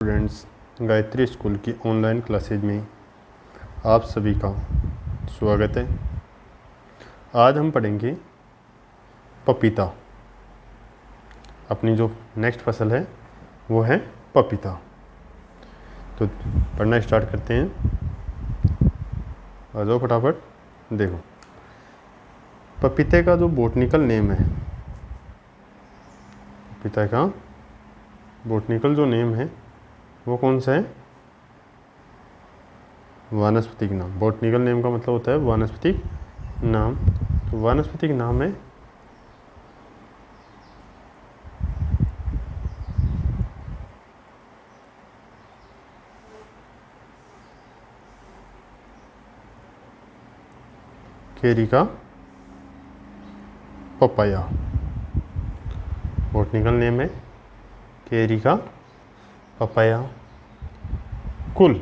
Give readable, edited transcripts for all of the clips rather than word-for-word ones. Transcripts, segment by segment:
Students, Gayatri school की online classes में आप सभी का स्वागत है। आज हम पढ़ेंगे पपीता। अपनी जो नेक्स्ट फसल है वो है पपीता। तो पढ़ना स्टार्ट करते हैं। आ जाओ फटाफट। देखो, पपीते का जो बॉटनिकल नेम है, पपीता का बॉटनिकल जो नेम है वो कौन सा है? वानस्पतिक नाम। बॉटनिकल नेम का मतलब होता है वानस्पतिक नाम। तो वानस्पतिक नाम है केरिका पपाया। बॉटनिकल नेम है केरिका पपाया। कुल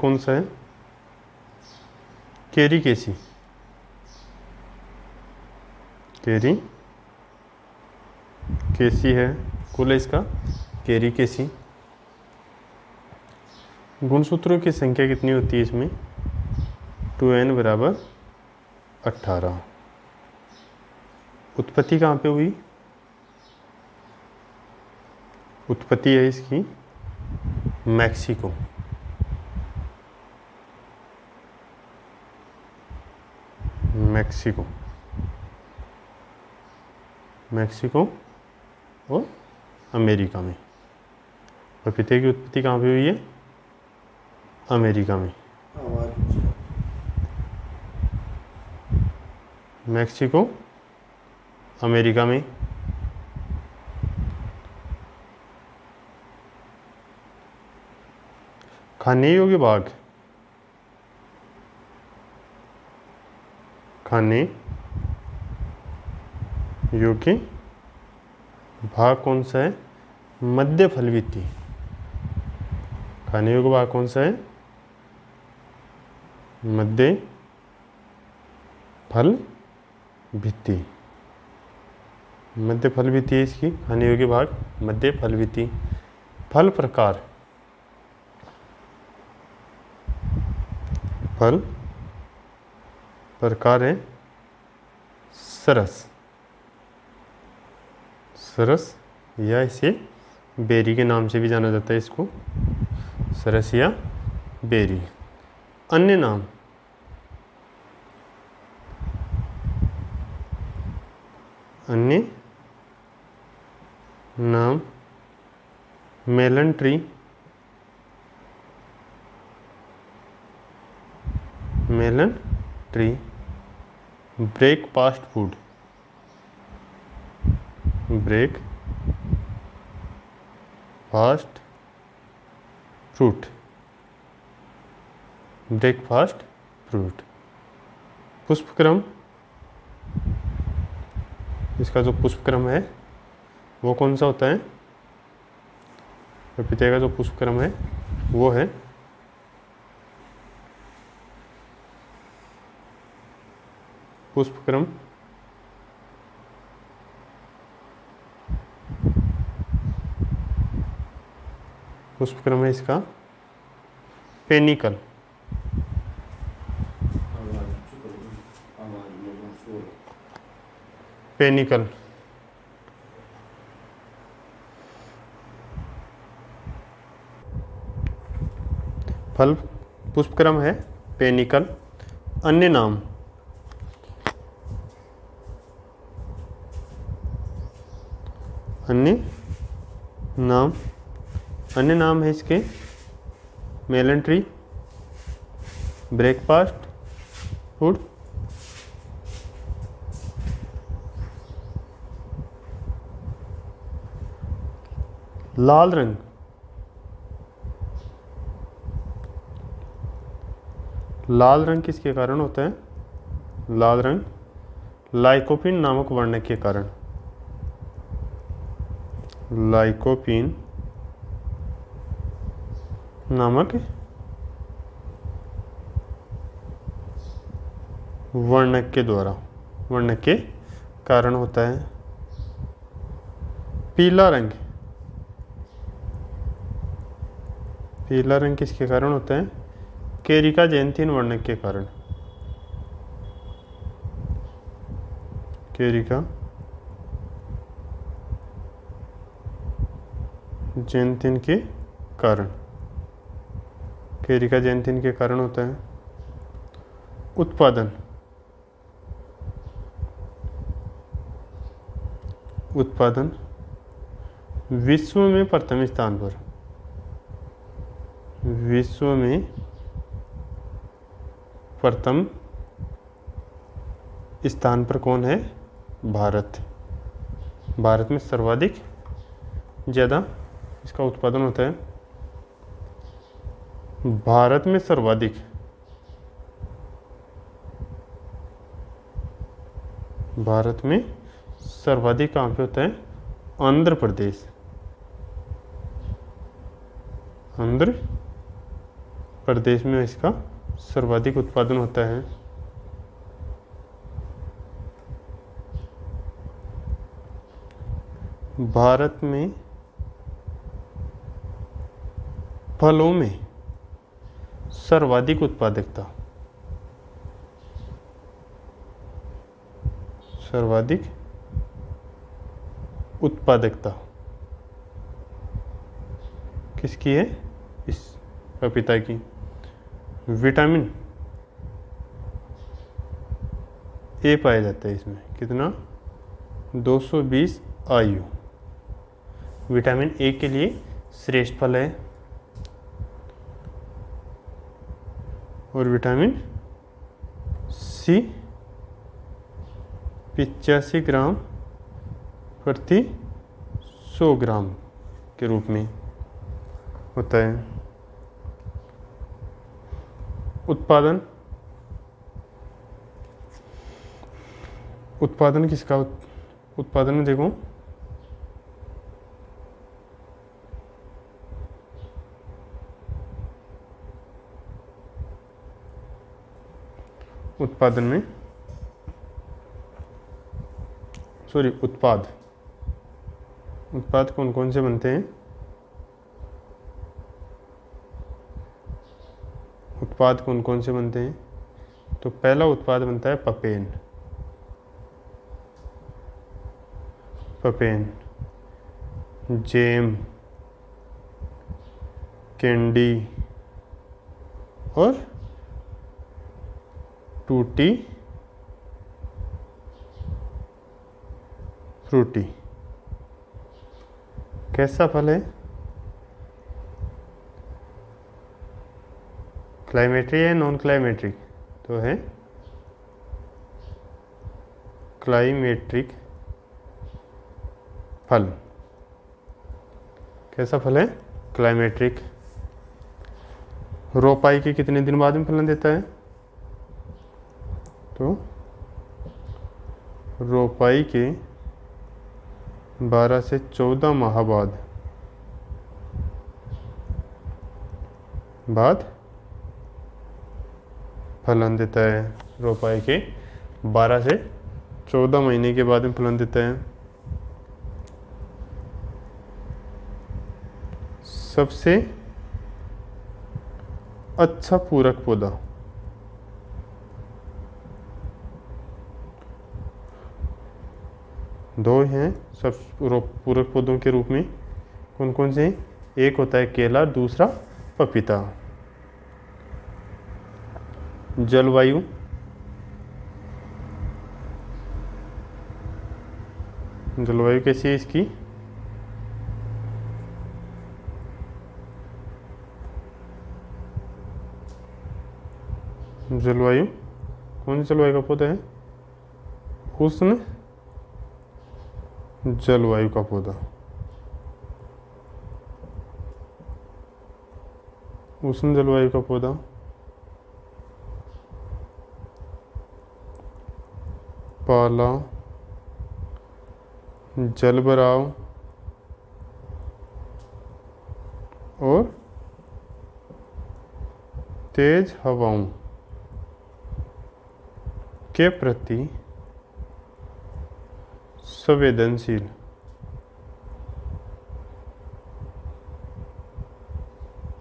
कौन सा है? केरिकेसी। केरिकेसी है कुल है इसका, केरिकेसी। गुणसूत्रों की संख्या कितनी होती है इसमें? 2n बराबर 18। उत्पत्ति कहाँ पे हुई? उत्पत्ति है इसकी मैक्सिको। मैक्सिको और अमेरिका में। पपीते की उत्पत्ति कहाँ पे हुई है? अमेरिका में। मैक्सिको, अमेरिका में। खाने योग्य भाग, खाने योग्य भाग कौन सा है? मध्य फल भित्ति। खाने योग्य भाग कौन सा है? मध्य फल भित्ति। मध्य फल भित्ति है इसकी खाने योग्य भाग, मध्य फल भित्ति। फल प्रकार, फल प्रकार है सरस। सरस या इसे बेरी के नाम से भी जाना जाता है इसको, सरस या बेरी। अन्य नाम, अन्य नाम melon tree, melon tree. Breakfast food, breakfast fruit, breakfast fruit. पुष्पक्रम, इसका जो पुष्पक्रम है वो कौन सा होता है? पपीते का जो पुष्पक्रम है वो है पुष्पक्रम पुष्पक्रम है इसका पेनिकल। पेनिकल। फल पुष्पक्रम है पेनिकल। अन्य नाम, अन्य नाम है इसके मेलन ट्री, ब्रेकफास्ट फूड, लाल रंग, लाल रंग किसके कारण होता है? लाल रंग लाइकोपीन नामक वर्णक के कारण। लाइकोपीन नामक वर्णक के द्वारा, वर्णक के कारण होता है। पीला रंग पीला रंग किसके कारण होता है? केरिका जैंथिन वर्णक के कारण। केरिका जैंथिन के कारण, केरिका जैंथिन के कारण होता है। उत्पादन, उत्पादन विश्व में प्रथम स्थान पर, विश्व में प्रथम स्थान पर कौन है? भारत। भारत में सर्वाधिक ज़्यादा इसका उत्पादन होता है। भारत में सर्वाधिक, भारत में सर्वाधिक कहाँ पे होता है? आंध्र प्रदेश। आंध्र प्रदेश में इसका सर्वाधिक उत्पादन होता है। भारत में फलों में सर्वाधिक उत्पादकता, सर्वाधिक उत्पादकता किसकी है? इस पपीता की। विटामिन ए पाया जाता है इसमें, कितना? 220 IU। विटामिन ए के लिए श्रेष्ठ फल है। और विटामिन सी 85 ग्राम प्रति 100 ग्राम के रूप में होता है। उत्पादन, उत्पादन किसका? उत्पादन में देखो, उत्पादन में उत्पाद, उत्पाद कौन कौन से बनते हैं? उत्पाद कौन कौन से बनते हैं? तो पहला उत्पाद बनता है पपेन। पपेन जैम, कैंडी और टूटी फ्रूटी। कैसा फल है? क्लाइमेट्री है नॉन क्लाइमेट्रिक? तो है क्लाइमेट्रिक फल। कैसा फल है? क्लाइमेट्रिक। रोपाई के कितने दिन बाद में फलन देता है? तो रोपाई के 12 से 14 माह बाद फलन देता है। रोपाई के 12 से 14 महीने के बाद में फलन देता है। सबसे अच्छा पूरक पौधा, दो हैं सब पूरक पौधों के रूप में। कौन कौन से? एक होता है केला, दूसरा पपीता। जलवायु, जलवायु कैसी है इसकी? जलवायु कौन सी जलवायु का पौधा है? उष्ण जलवायु का पौधा। उष्ण जलवायु का पौधा। पाला, जलभराव और तेज हवाओं के प्रति संवेदनशील।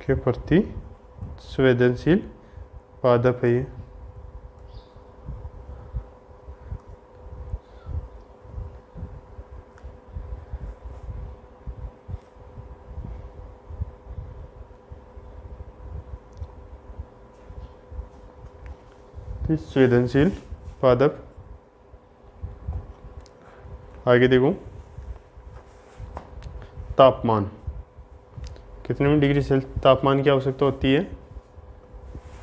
के प्रति संवेदनशील पादप है ये। संवेदनशील पादप। आगे देखो, तापमान, कितने डिग्री सेल्सियस तापमान की आवश्यकता होती है?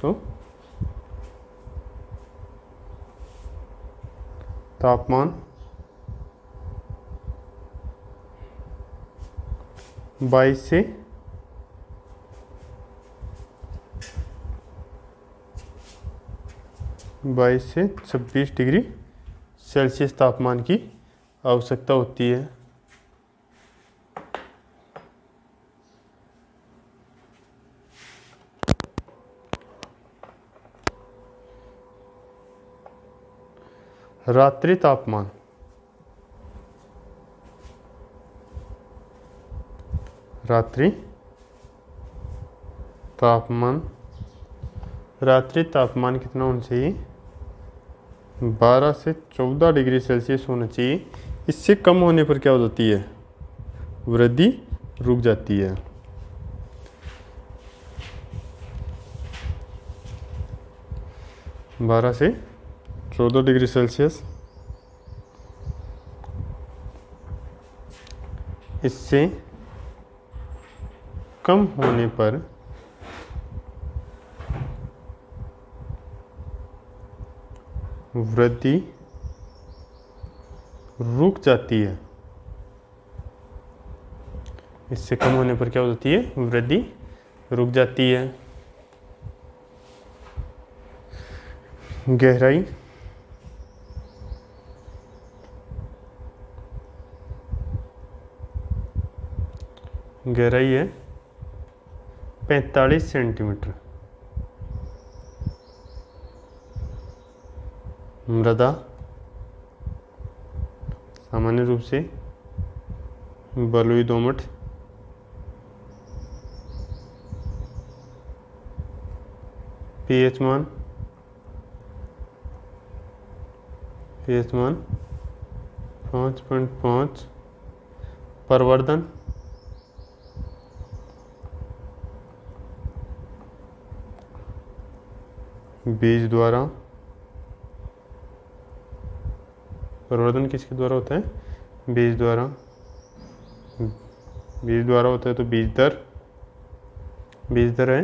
तो तापमान 22 से 26 डिग्री सेल्सियस तापमान की आवश्यकता होती है। रात्रि तापमान, रात्रि तापमान, रात्रि तापमान कितना होना चाहिए? 12 से 14 डिग्री सेल्सियस होना चाहिए। इससे कम होने पर क्या हो जाती है? वृद्धि रुक जाती है। बारह से 14 डिग्री सेल्सियस, इससे कम होने पर वृद्धि रुक जाती है। इससे कम होने पर क्या हो जाती है? वृद्धि रुक जाती है। गहराई, गहराई है 45 सेंटीमीटर। मृदा सामान्य रूप से बलुई दोमट, पीएच मान 5.5, प्रवर्धन बीज द्वारा, प्रवर्धन किसके द्वारा होता है? बीज द्वारा, बीज द्वारा होता है तो बीज दर, बीज दर है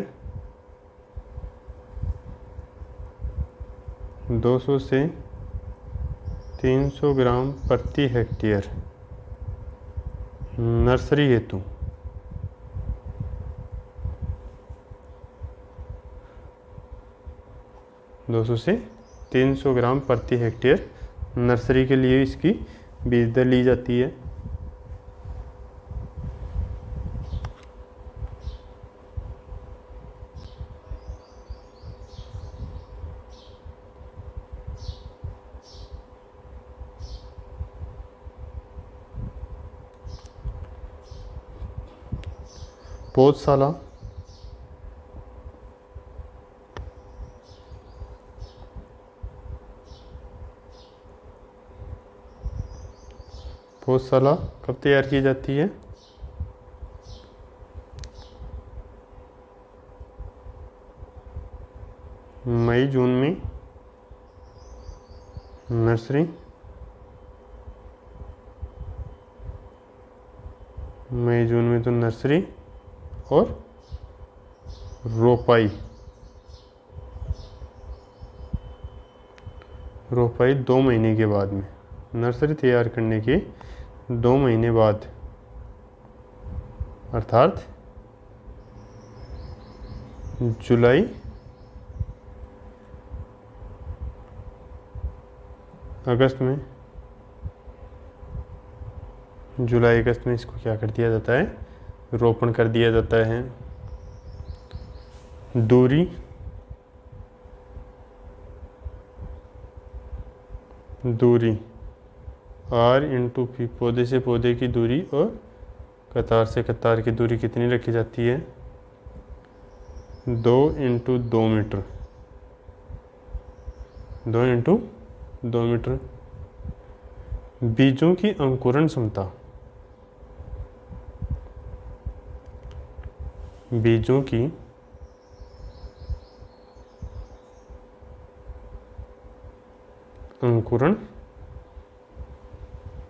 200 से 300 ग्राम प्रति हेक्टेयर। नर्सरी हेतु 200 से 300 ग्राम प्रति हेक्टेयर नर्सरी के लिए इसकी बीज दर ली जाती है। पौधशाला, पौधशाला कब तैयार की जाती है? मई जून में नर्सरी, मई जून में तो नर्सरी और रोपाई, रोपाई 2 महीने के बाद में, नर्सरी तैयार करने के 2 महीने बाद, अर्थात जुलाई अगस्त में, जुलाई अगस्त में इसको क्या कर दिया जाता है? रोपण कर दिया जाता है। दूरी, दूरी R/P, पौधे से पौधे की दूरी और कतार से कतार की दूरी कितनी रखी जाती है? 2 × 2 मीटर, 2 × 2 मीटर। बीजों की अंकुरण क्षमता, बीजों की अंकुरण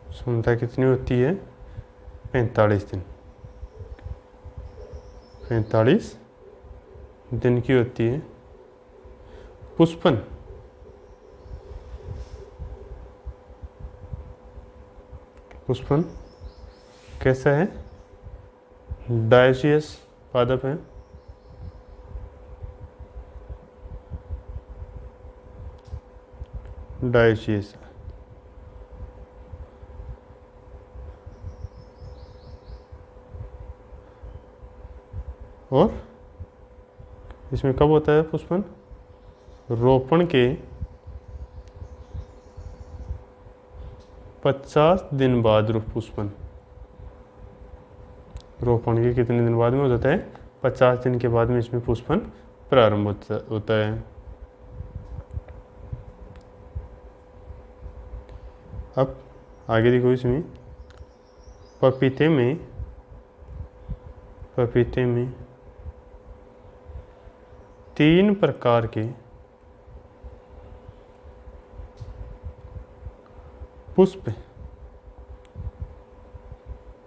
क्षमता कितनी होती है? 45 दिन, 45 दिन की होती है। पुष्पन, पुष्पन कैसा है? डायोसियस पादप है। डायोसियस। और इसमें कब होता है पुष्पन? रोपण के 50 दिन बाद पुष्पन। रोपण के कितने दिन बाद में हो जाता है? 50 दिन के बाद में इसमें पुष्पन प्रारंभ होता है। अब आगे देखो, इसमें पपीते में 3 प्रकार के पुष्प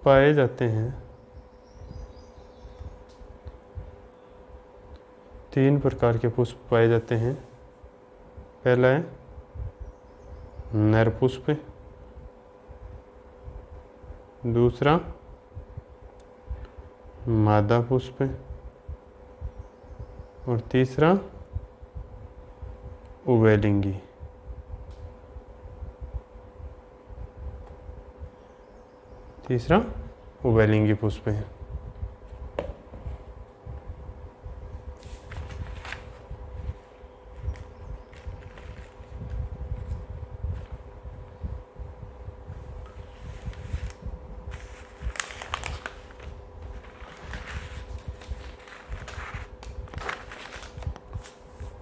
पाए जाते हैं। 3 प्रकार के पुष्प पाए जाते हैं। पहला है नर पुष्प, दूसरा मादा पुष्प, और तीसरा उभयलिंगी। तीसरा उभयलिंगी पुष्प है।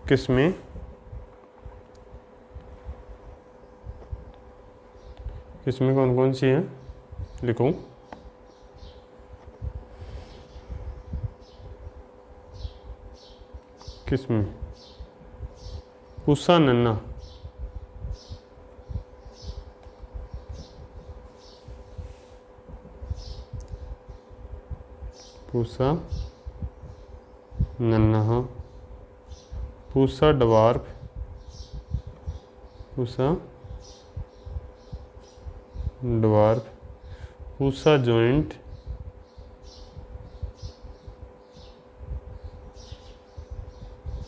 किसमें कौन कौन सी है? लिखो। किसमें? पूसा नन्ना, पूसा नन्हा, Pusa dwarf, Pusa dwarf, Pusa joint,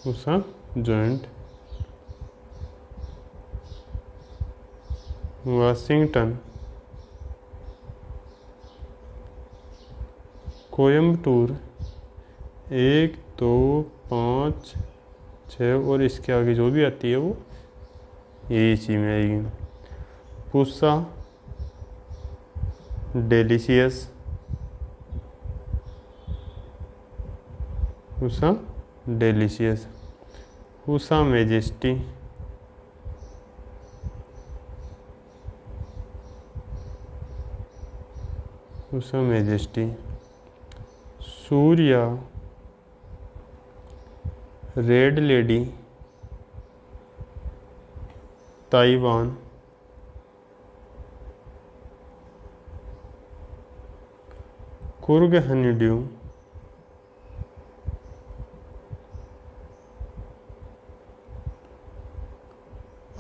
Pusa Giant, Washington, Coimbatore, 1, 2, 5, 6 और इसके आगे जो भी आती है वो यही चीज़ में आएगी। Pusa Delicious, Pusa Delicious, Pusa Majesty, Pusa Majesty, Surya, Red Lady, Taiwan, Coorg Honeydew,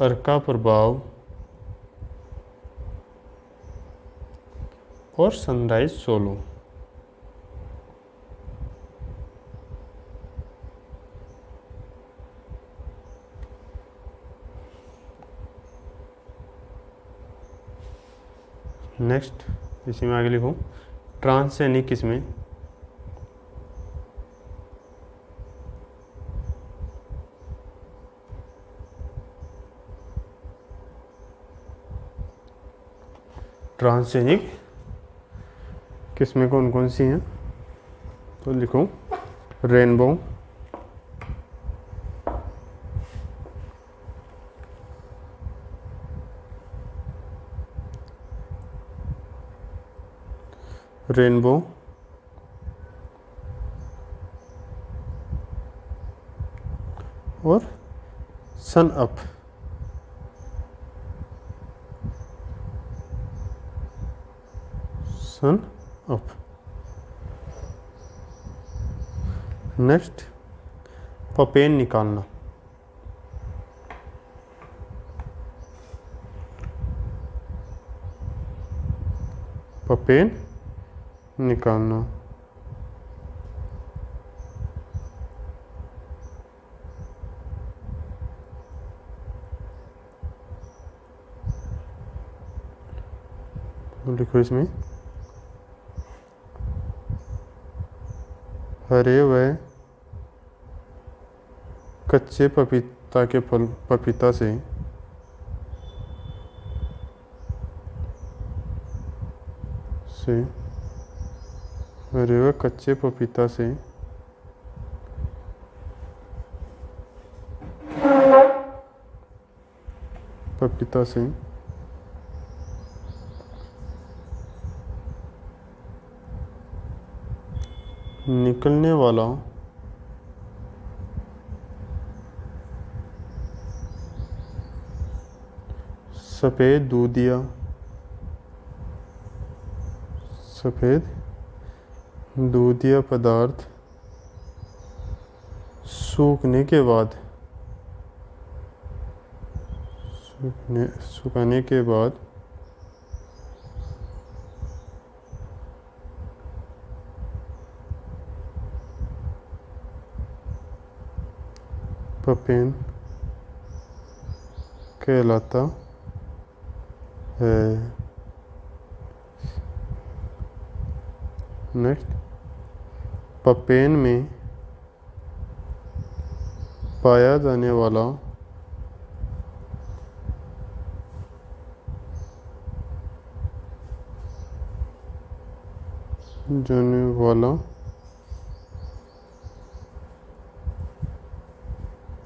Arka Prabhav और सनराइज सोलो। नेक्स्ट इसी में आगे लिखो ट्रांसजेनिक किस्में। ट्रांसजेनिक किस्में कौन कौन सी हैं? तो लिखो रेनबो, रेनबो, और सन अप। सन अप। नेक्स्ट, पपेन निकालना। पपेन निकालना। तो लिखो इसमें हरे व कच्चे पपीता के फल, पपीता से हरे व कच्चे पपीता से निकलने वाला सफ़ेद दूधिया पदार्थ सूखने के बाद सुखाने के बाद पपेन कहलाता है। नेक्स्ट, पपेन में पाया जाने वाला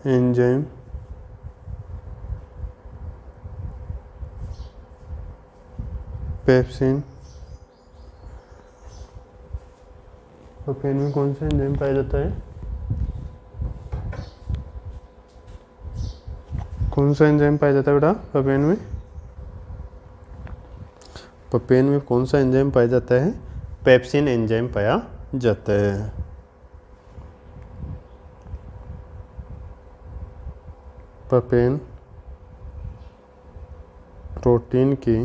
एंजाइम पेप्सिन। पपेन में कौन सा एंजाइम पाया जाता है? कौन सा एंजाइम पाया जाता है बेटा पपेन में? पपेन में कौन सा एंजाइम पाया जाता है? पेप्सिन एंजाइम पाया जाता है। पपेन प्रोटीन की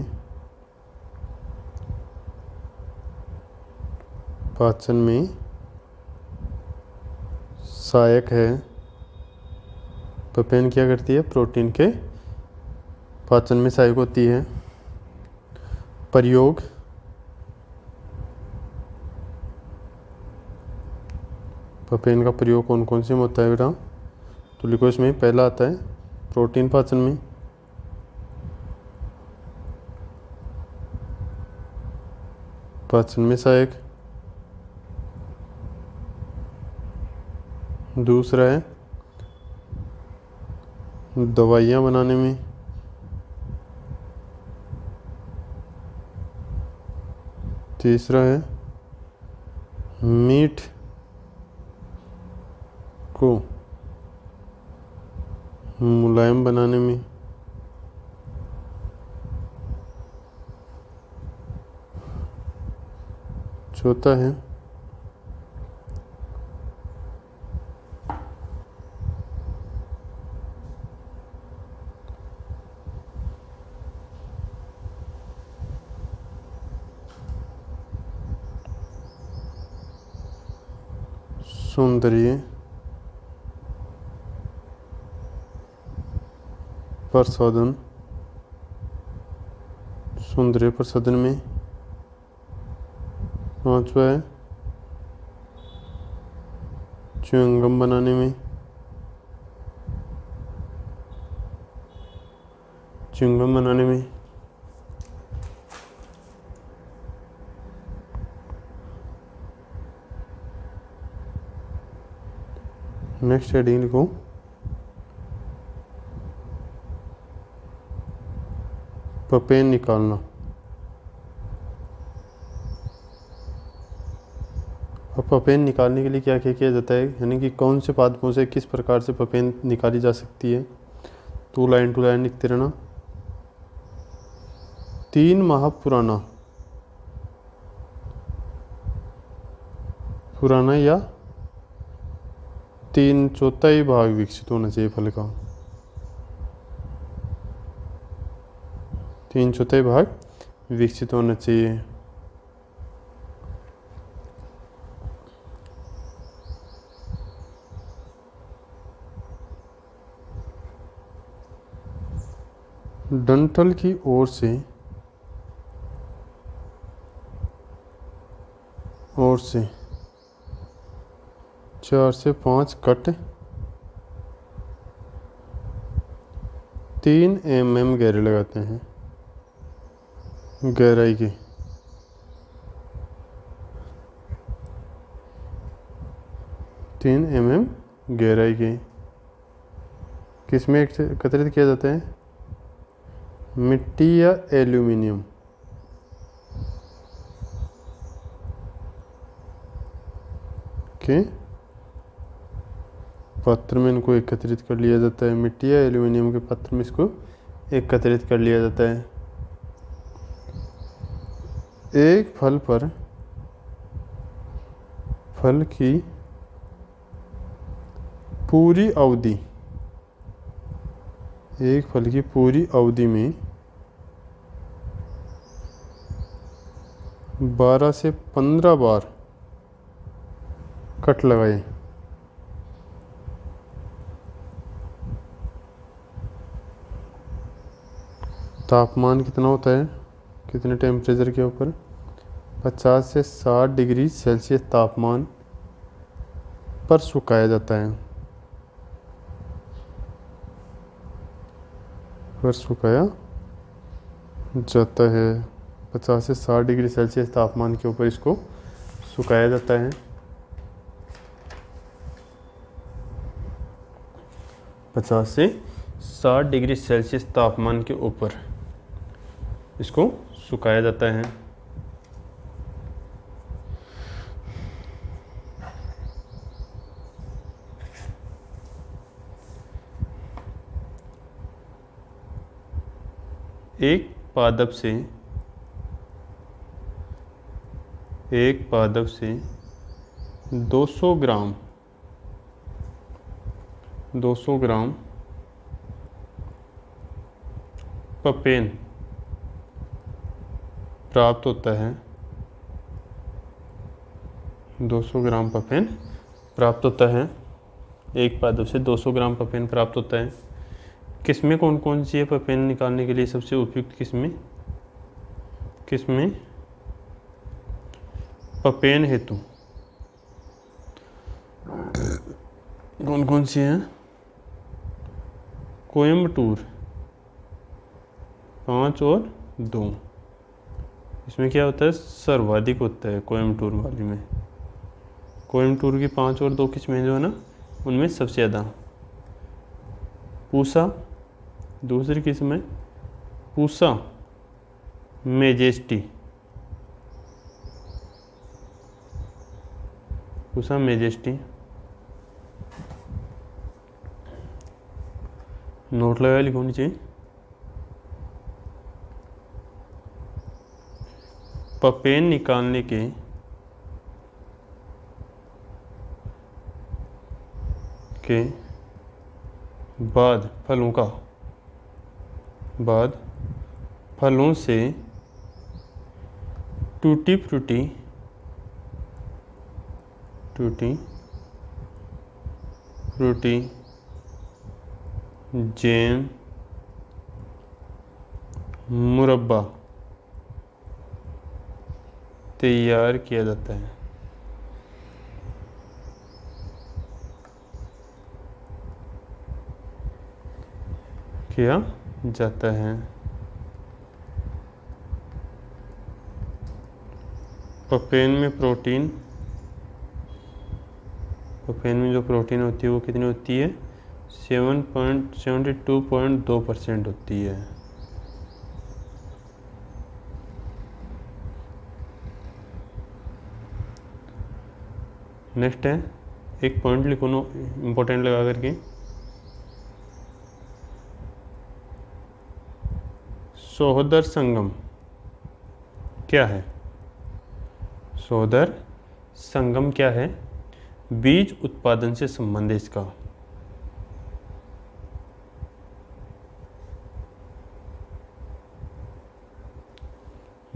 पाचन में सहायक है। पपेन क्या करती है? प्रोटीन के पाचन में सहायक होती है। प्रयोग, पपेन का प्रयोग कौन कौन से में होता है बेटा? तो लिखो इसमें पहला आता है प्रोटीन पाचन में, सहायक। दूसरा है दवाइयाँ बनाने में। तीसरा है मीट को मुलायम बनाने में। चौथा है सौंदर्य प्रसाधन। सौंदर्य प्रसाधन में। पांचवा है च्युइंगम बनाने में। नेक्स्ट हेडिंग लिखो पपेन निकालना। अब पपेन निकालने के लिए क्या क्या किया जाता है, यानी कि कौन से पादपों से किस प्रकार से पपेन निकाली जा सकती है। टू लाइन लिखते रहना। 3 माह पुराना या 3/4 भाग विकसित होना चाहिए फल का। 3/4 भाग विकसित होना चाहिए। डंठल की ओर से 4 से 5 कट 3 mm गहरे लगाते हैं, गहराई के। 3 mm गहराई के किसमें एकत्रित किया जाता है, मिट्टी या एल्यूमिनियम के पात्र में इनको एकत्रित कर लिया जाता है। मिट्टी या एल्यूमिनियम के पात्र में इसको एकत्रित कर लिया जाता है। एक फल पर फल की पूरी अवधि, एक फल की पूरी अवधि में 12 से 15 बार कट लगाए। तापमान कितना होता है, कितने टेम्परेचर के ऊपर, 50 से 60 डिग्री सेल्सियस तापमान पर सुखाया जाता है, पर सुखाया जाता है। 50 से 60 डिग्री सेल्सियस तापमान के ऊपर इसको सुखाया जाता है। 50 से 60 डिग्री सेल्सियस तापमान के ऊपर इसको सुखाया जाता है। एक पादप से 200 ग्राम पपेन प्राप्त होता है। 200 ग्राम पपेन प्राप्त होता है। एक पादप से 200 ग्राम पपेन प्राप्त होता है। किस्में कौन कौन सी है पपेन निकालने के लिए सबसे उपयुक्त किस्में पपेन हेतु कौन कौन सी हैं, कोयम्बटूर 5 और 2। इसमें क्या होता है, सर्वाधिक होता है कोयम्बटूर वाली में। कोयम्बटूर की 5 और 2 किस्में जो है ना, उनमें सबसे ज़्यादा। पूसा दूसरी किस्म है, Pusa majesty. Pusa majesty note लगा लिखो नीचे। पपेन निकालने के बाद फलों से टूटी फ्रूटी जैम, मुरब्बा तैयार किया जाता है। पपेन में जो प्रोटीन होती है वो कितनी होती है, 72.2% होती है। नेक्स्ट है, एक पॉइंट लिखो नो इम्पोर्टेंट लगा करके, सहोदर संगम क्या है? सहोदर संगम क्या है? बीज उत्पादन से संबंध है इसका।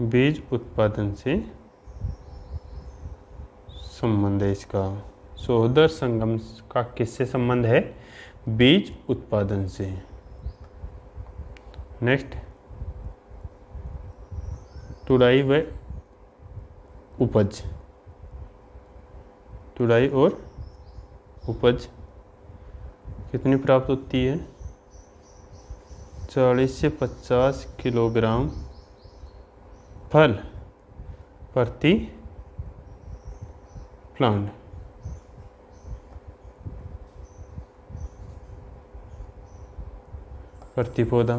बीज उत्पादन से संबंध है इसका। सहोदर संगम का किससे संबंध है? बीज उत्पादन से। नेक्स्ट, तुड़ाई व उपज। तुड़ाई और उपज कितनी प्राप्त होती है? 40 से 50 किलोग्राम फल प्रति प्लांट। प्रति पौधा।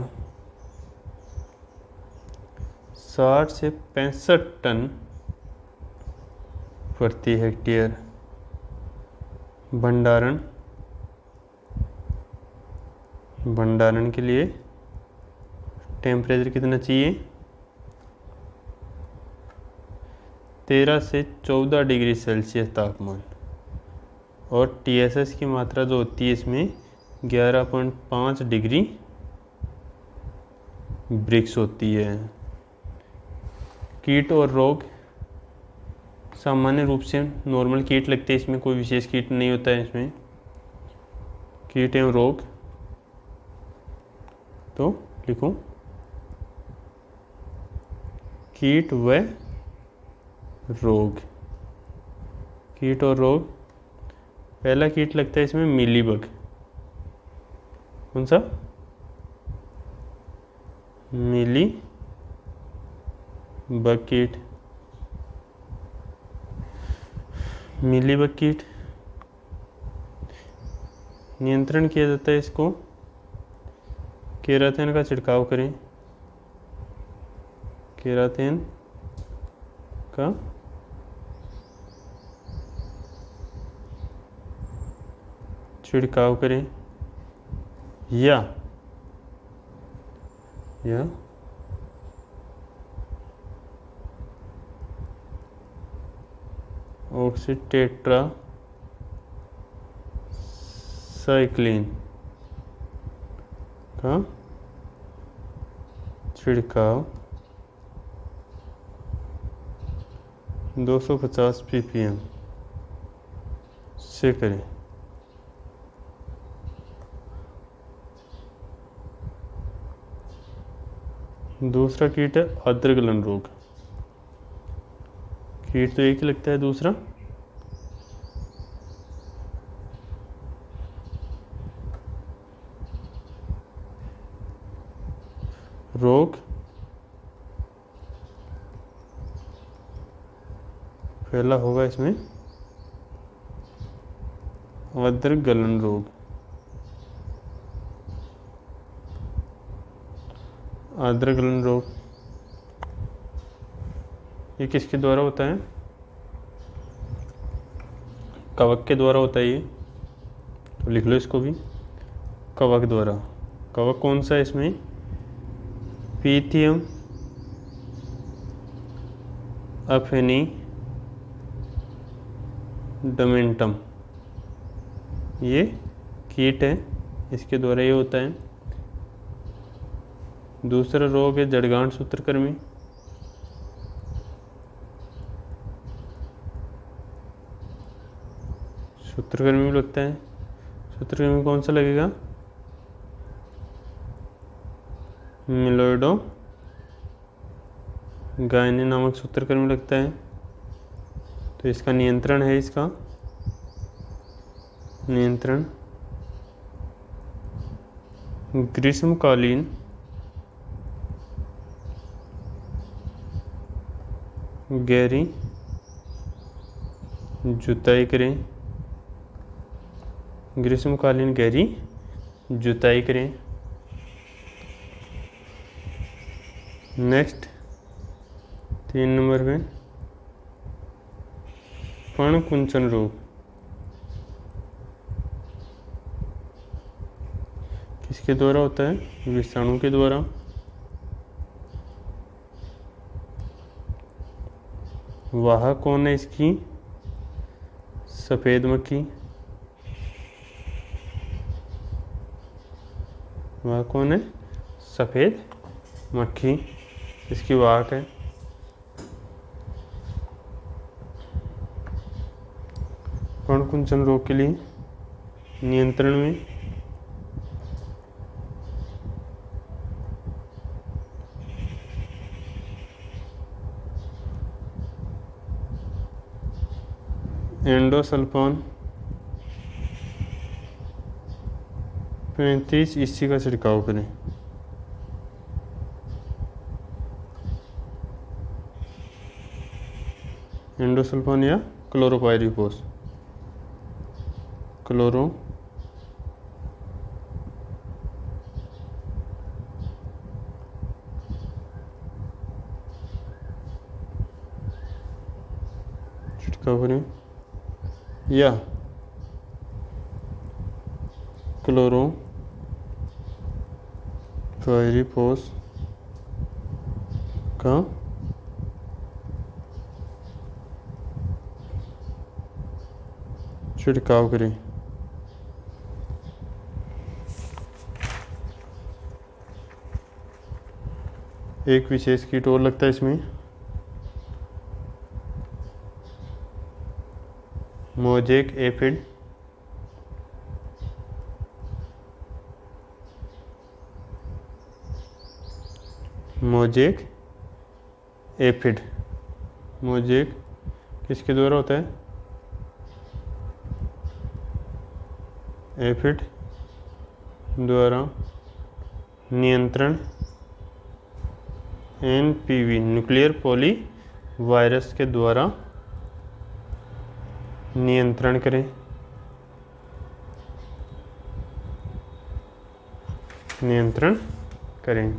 60 से 65 टन प्रति हेक्टेयर। भंडारण, भंडारण के लिए टेम्परेचर कितना चाहिए? 13 से 14 डिग्री सेल्सियस तापमान। और TSS की मात्रा जो होती है इसमें 11.5 डिग्री ब्रिक्स होती है। कीट और रोग, सामान्य रूप से नॉर्मल कीट लगते हैं, इसमें कोई विशेष कीट नहीं होता है इसमें। कीट एवं रोग तो लिखो कीट व रोग। कीट और रोग, पहला कीट लगता है इसमें मीलीबग। कौन सा? मीलीबग कीट। मीलीबग कीट नियंत्रण किया जाता है इसको, केरातिन का छिड़काव करें। केरातिन का छिड़काव करें या ऑक्सीटेट्रा साइक्लिन का छिड़काव 250 ppm से करें। दूसरा कीट है आद्रगलन रोग। कीट तो एक ही लगता है, दूसरा रोग। पहला होगा इसमें आद्रगलन रोग। आद्रगलन रोग ये किसके द्वारा होता है? कवक के द्वारा होता है ये, तो लिख लो इसको भी, कवक द्वारा। कवक कौन सा है इसमें? पीथियम अफेनी डमेंटम, ये कीट है, इसके द्वारा ये होता है। दूसरा रोग है जड़गांठ सूत्रकृमि। सूत्रकृमि भी लगता है। सूत्रकृमि कौन सा लगेगा? मिलोइडो गायनी नामक सूत्रकृमि लगता है। तो इसका नियंत्रण है, इसका नियंत्रण ग्रीष्मकालीन गहरी जुताई करें। ग्रीष्मकालीन गहरी जुताई करें। नेक्स्ट 3 नंबर में पर्णकुंचन रोग। किसके द्वारा होता है? विषाणु के द्वारा। वाहक कौन है इसकी? सफ़ेद मक्खी। वाहक कौन है? सफ़ेद मक्खी इसकी वाहक है। कर्ण कुंचन रोग के लिए नियंत्रण में एंडोसल्फान 35 ईसी का छिड़काव करें। एंडोसल्फान या क्लोरोपाइरीफॉस। क्लोरो छिड़काव करें या क्लोरोपाइरीफॉस का छिड़काव करें। एक विशेष कीट और लगता है इसमें, mosaic aphid. Mosaic aphid. Mosaic किसके द्वारा होता है? एफिड द्वारा नियंत्रण। एनपीवी न्यूक्लियर पॉली वायरस के द्वारा नियंत्रण करें। नियंत्रण करें।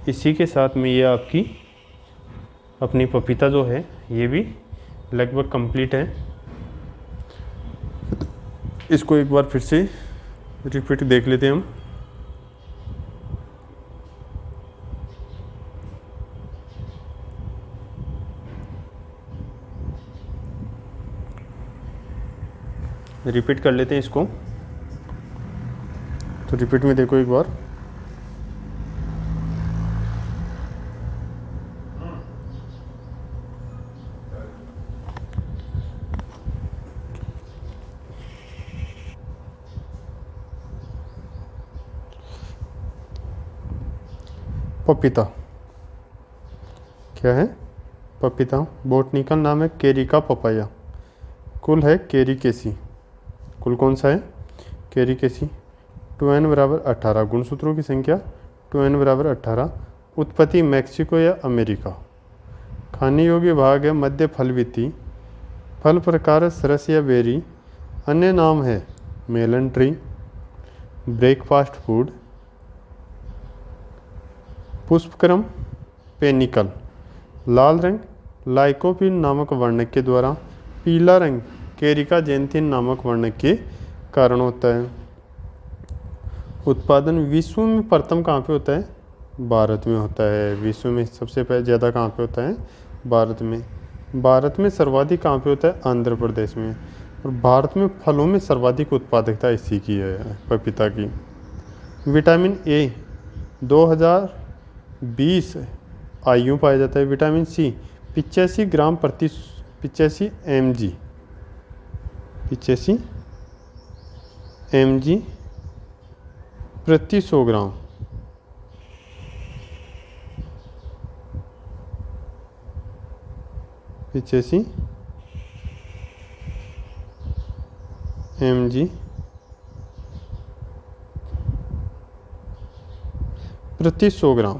इसी के साथ में ये आपकी अपनी पपीता जो है ये भी लगभग कंप्लीट है। इसको एक बार फिर से रिपीट देख लेते हैं हम। रिपीट कर लेते हैं इसको। तो रिपीट में देखो एक बार। पपीता क्या है? पपीता बोटनिकल नाम है केरिका पपाया। कुल है केरिकेसी। कुल कौन सा है? केरिकेसी। 2n बराबर 18। गुणसूत्रों की संख्या 2n बराबर 18। उत्पत्ति मैक्सिको या अमेरिका। खाने योग्य भाग है मध्य फलविती। फल प्रकार सरस या बेरी। अन्य नाम है मेलन ट्री, ब्रेकफास्ट फूड। पुष्पक्रम पेनिकल। लाल रंग लाइकोपिन नामक वर्णक के द्वारा, पीला रंग केरिका जेंथिन नामक वर्णक के कारण होता है। उत्पादन विश्व में प्रथम कहाँ पे होता है? भारत में होता है। विश्व में सबसे पहले ज़्यादा कहाँ पे होता है? भारत में। भारत में सर्वाधिक कहाँ पे होता है? आंध्र प्रदेश में। और भारत में फलों में सर्वाधिक उत्पादकता इसी की है, पपीता की। विटामिन ए 2020 आयु पाया जाता है। विटामिन सी 85 ग्राम प्रति 85 mg 85 mg प्रति 100 ग्राम। पिचासी mg प्रति 100 ग्राम।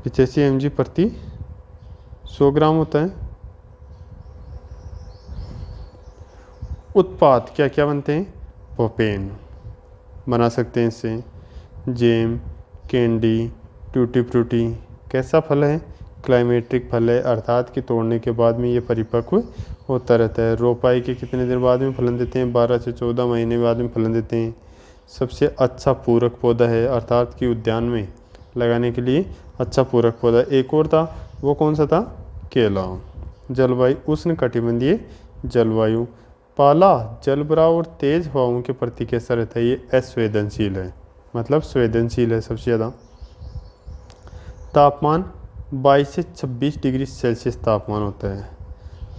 85 mg प्रति 100 ग्राम होता है। उत्पाद क्या क्या बनते हैं? पपेन बना सकते हैं इससे, जेम, कैंडी, टूटी फ्रूटी। कैसा फल है? क्लाइमेट्रिक फल है, अर्थात कि तोड़ने के बाद में ये परिपक्व होता रहता है। रोपाई के कितने दिन बाद में फलन देते हैं? 12 से 14 महीने बाद में फलन देते हैं। सबसे अच्छा पूरक पौधा है, अर्थात कि उद्यान में लगाने के लिए अच्छा पूरक पौधा। एक और था, वो कौन सा था? केला। जलवायु उष्ण कटिबंधीय जलवायु। पाला जलभराव और तेज हवाओं के प्रति कैसा रहता है? ये असंवेदनशील है, मतलब संवेदनशील है सबसे ज़्यादा। तापमान 22 से 26 डिग्री सेल्सियस तापमान होता है।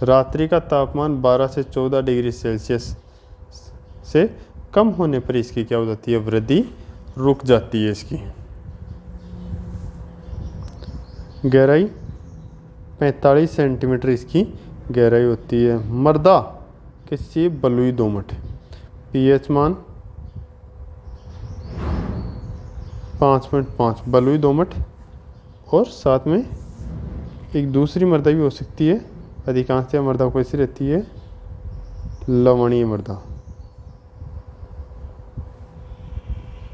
रात्रि का तापमान 12 से 14 डिग्री सेल्सियस से कम होने पर इसकी क्या हो जाती है? वृद्धि रुक जाती है इसकी। गहराई 45 सेंटीमीटर इसकी गहराई होती है। मृदा किसी बलुई दोमट। पीएच मान 5.5 बलुई दोमट, और साथ में एक दूसरी मृदा भी हो सकती है। अधिकांशतः मृदा कैसी रहती है? लवणीय मृदा,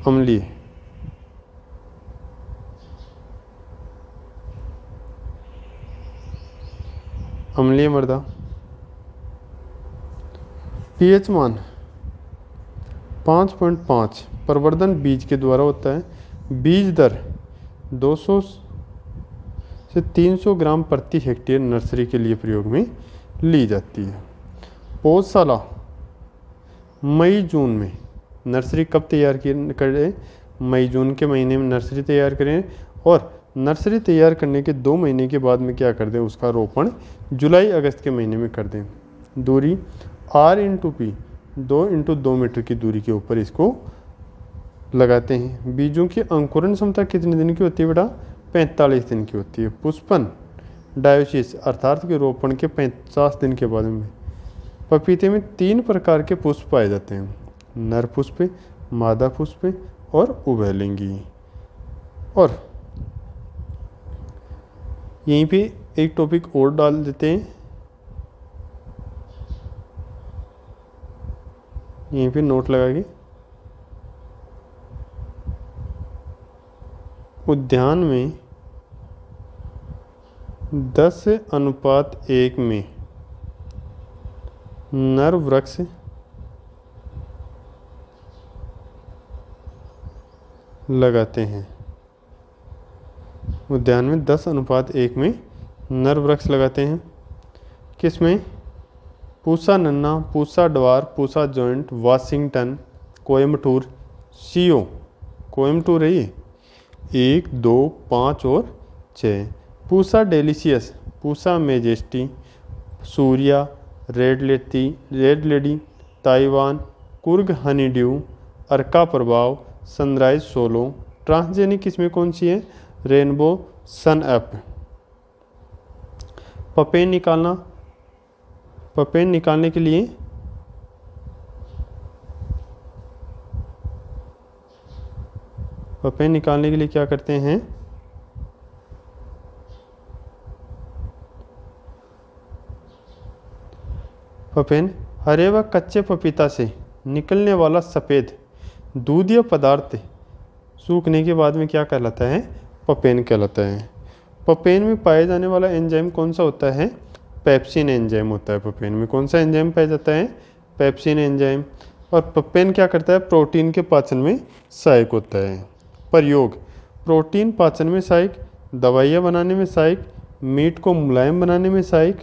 अम्लीय। अम्लीय मृदा। पीएच मान 5.5 प्रवर्धन बीज के द्वारा होता है। बीज दर 200 से 300 ग्राम प्रति हेक्टेयर नर्सरी के लिए प्रयोग में ली जाती है। पौधशाला मई जून में। नर्सरी कब तैयार करें? मई जून के महीने में नर्सरी तैयार करें, और नर्सरी तैयार करने के 2 महीने के बाद में क्या कर दें? उसका रोपण जुलाई अगस्त के महीने में कर दें। दूरी R/P 2 मीटर की दूरी के ऊपर इसको लगाते हैं। बीजों की अंकुरण क्षमता कितने दिन की होती है बेटा? 45 दिन की होती है। पुष्पन डायोसिस, अर्थात कि रोपण के 50 दिन के बाद में पपीते में 3 प्रकार के पुष्प पाए जाते हैं। नर पुष्प, मादा पुष्प और उभयलिंगी। और यहीं पे एक टॉपिक और डाल देते हैं, यहीं पे नोट लगाइए। उद्यान में 10:1 में नर वृक्ष लगाते हैं। उद्यान में 10:1 में नर वृक्ष लगाते हैं। किसमें? Pusa Nanha, Pusa Dwarf, Pusa Giant, Washington, Coimbatore, CO. Coimbatore है ये 1, 2, 5 और 6। Pusa Delicious, Pusa Majesty, Surya, Red Lady, Taiwan, Coorg Honeydew, Arka Prabhav, Sunrise Solo. Transgenic किसमें कौन सी है? Rainbow SunUp. पपेन निकालना। पपेन निकालने के लिए क्या करते हैं? पपेन हरे व कच्चे पपीता से निकलने वाला सफ़ेद दूधीय पदार्थ सूखने के बाद में क्या कहलाता है? पपेन कहलाता है। पपेन में पाए जाने वाला एंजाइम कौन सा होता है? पेप्सिन एंजाइम होता है। पपेन में कौन सा एंजाइम पाया जाता है? Pepsin enzyme. और पपेन क्या करता है? प्रोटीन के पाचन में सहायक होता है। प्रयोग: प्रोटीन पाचन में सहायक, दवाइयाँ बनाने में सहायक, मीट को मुलायम बनाने में सहायक,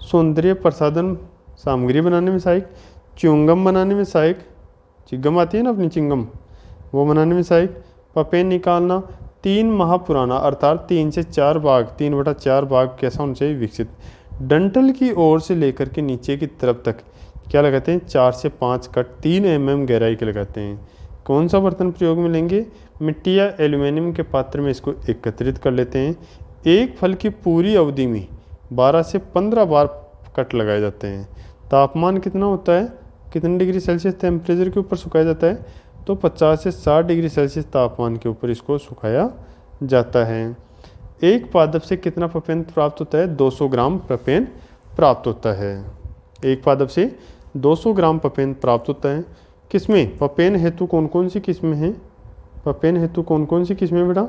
सौंदर्य प्रसाधन सामग्री बनाने में सहायक, च्युइंगम बनाने में सहायक, चिंगम आती है ना अपनी चिंगम, वो बनाने में सहायक। पपेन निकालना 3 माह पुराना, अर्थात 3 से 4 भाग, 3/4 भाग कैसा होना चाहिए? विकसित। डंठल की ओर से लेकर के नीचे की तरफ तक क्या लगाते हैं? 4 से 5 कट 3 mm गहराई के लगाते हैं। कौन सा बर्तन प्रयोग में लेंगे? मिट्टी या एल्यूमिनियम के पात्र में इसको एकत्रित कर लेते हैं। एक फल की पूरी अवधि में 12 से 15 बार कट लगाए जाते हैं। तापमान कितना होता है? कितने डिग्री सेल्सियस टेम्परेचर के ऊपर सुखाया जाता है? तो 50 से 60 डिग्री सेल्सियस तापमान के ऊपर इसको सुखाया जाता है। एक पादप से कितना पपेन प्राप्त होता है? 200 ग्राम पपेन प्राप्त होता है। एक पादप से 200 ग्राम पपेन प्राप्त होता है। किस्में? पपेन हेतु कौन कौन सी किस्में हैं? पपेन हेतु कौन कौन सी किस्में बेटा?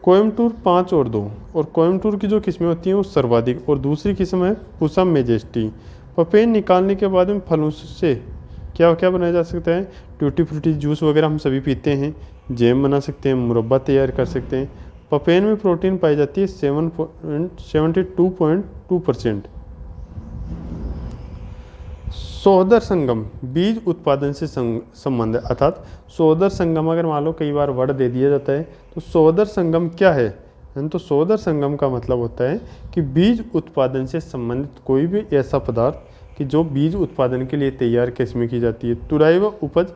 कोयम्बटूर 5 और 2, और कोयम्बटूर की जो किस्में होती हैं वो सर्वाधिक, और दूसरी किस्म है पूसा मेजेस्टी। पपेन निकालने के बाद में फलों से क्या क्या बनाया जा सकता है, ट्यूटी फ्रूटी जूस वगैरह हम सभी पीते हैं, जैम बना सकते हैं, मुरब्बा तैयार कर सकते हैं। पपेन में प्रोटीन पाई जाती है 72.2%। सोदर संगम बीज उत्पादन से संबंध है, अर्थात सोदर संगम अगर मान लो कई बार वर्ड दे दिया जाता है तो सोदर संगम क्या है, तो सोदर संगम का मतलब होता है कि बीज उत्पादन से संबंधित कोई भी ऐसा पदार्थ कि जो बीज उत्पादन के लिए तैयार किस्में की जाती है। तुराई व उपज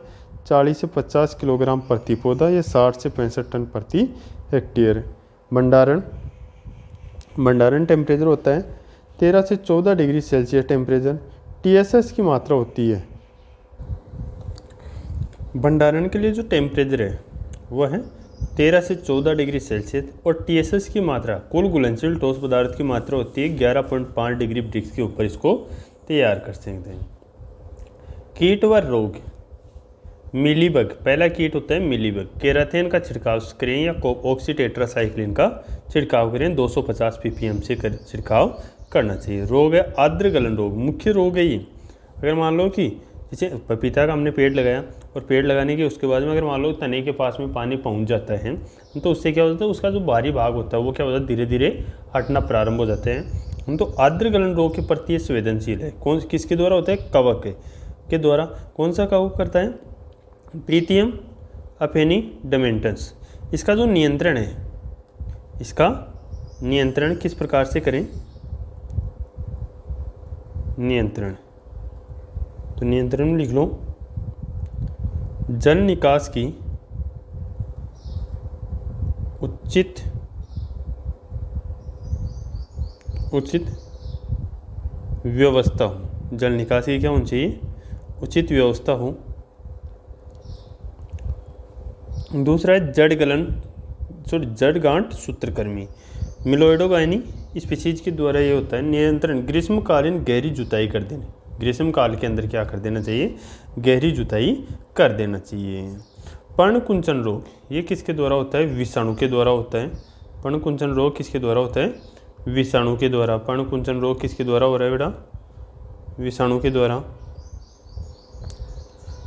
40 से 50 किलोग्राम प्रति पौधा या 60 से 65 टन प्रति हेक्टेयर। भंडारण टेम्परेचर होता है 13 से 14 डिग्री सेल्सियस टेम्परेचर। TSS की मात्रा होती है, भंडारण के लिए जो टेम्परेचर है वह है 13 से 14 डिग्री सेल्सियस और TSS की मात्रा कुल घुलनशील ठोस पदार्थ की मात्रा होती है 11.5 डिग्री ब्रिक्स के ऊपर इसको तैयार कर सकते हैं। कीट व रोग, मिलीबग, पहला कीट होता है मिलीबग। केराथेन का छिड़काव करें या ऑक्सीटेट्रासाइक्लिन का छिड़काव करें, 250 ppm से छिड़काव करना चाहिए। रोग है आर्द्र गलन रोग, मुख्य रोग है ये। अगर मान लो कि जैसे पपीता का हमने पेड़ लगाया और पेड़ लगाने के उसके बाद में अगर मान लो तने के पास में पानी पहुंच जाता है तो उससे क्या होता है, उसका जो बाहरी भाग होता है वो क्या होता है, धीरे धीरे हटना प्रारंभ हो जाते हैं। तो आर्द्र गलन रोग के प्रति संवेदनशील है। कौन किसके द्वारा होता है, कवक के द्वारा। कौन सा कवक करता है, प्रीथियम अफेनिडमेंटस। इसका जो नियंत्रण है, इसका नियंत्रण किस प्रकार से करें, नियंत्रण, तो नियंत्रण में लिख लो जल निकास की उचित व्यवस्था हो। जल निकास की क्या होनी चाहिए, उचित व्यवस्था हो। दूसरा है जड़ गांठ सूत्रकृमि, मिलोइडोगाइनी स्पीशीज के द्वारा ये होता है। नियंत्रण ग्रीष्मकालीन गहरी जुताई कर देना, ग्रीष्म काल के अंदर क्या कर देना चाहिए, गहरी जुताई कर देना चाहिए। पर्णकुंचन रोग, ये किसके द्वारा होता है, विषाणु के द्वारा होता है। पर्णकुंचन रोग किसके द्वारा होता है, विषाणु के द्वारा। पर्णकुंचन रोग किसके द्वारा हो रहा है बेटा, विषाणु के द्वारा।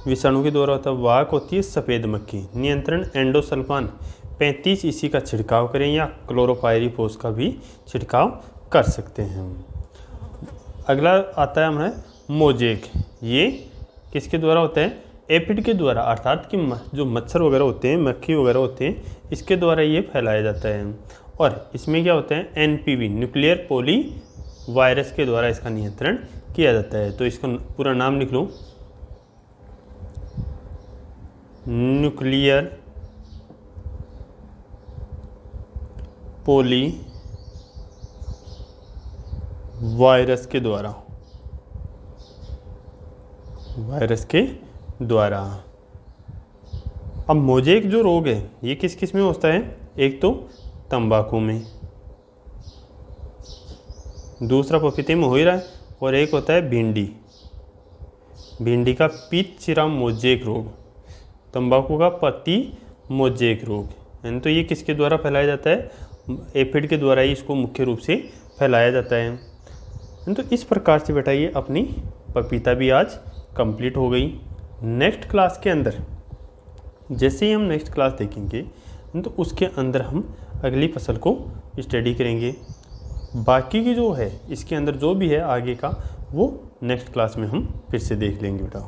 विषाणु के द्वारा होता है। वाहक होती है सफ़ेद मक्खी। नियंत्रण एंडोसल्फान 35 EC का छिड़काव करें या क्लोरोपाइरीफॉस का भी छिड़काव कर सकते हैं। अगला आता है हमारे मोजेक, ये किसके द्वारा होता है, एपिड के द्वारा, अर्थात कि जो मच्छर वगैरह होते हैं, मक्खी वगैरह होते हैं, इसके द्वारा ये फैलाया जाता है। और इसमें क्या होता है, NPV न्यूक्लियर पॉली वायरस के द्वारा इसका नियंत्रण किया जाता है। तो इसका पूरा नाम लिख लो, न्यूक्लियर पॉली वायरस के द्वारा, वायरस के द्वारा। अब मोजेक जो रोग है ये किस किस में होता है, एक तो तंबाकू में, दूसरा पपीते में हो ही रहा है, और एक होता है भिंडी, भिंडी का पीतचिरा मोजेक रोग, तंबाकू का पत्ती मोजेक रोग। यानी तो ये किसके द्वारा फैलाया जाता है, एफिड के द्वारा ही इसको मुख्य रूप से फैलाया जाता है। तो इस प्रकार से बेटा ये अपनी पपीता भी आज कंप्लीट हो गई। नेक्स्ट क्लास के अंदर जैसे ही हम नेक्स्ट क्लास देखेंगे तो उसके अंदर हम अगली फसल को स्टडी करेंगे। बाकी की जो है इसके अंदर जो भी है आगे का वो नेक्स्ट क्लास में हम फिर से देख लेंगे बेटा।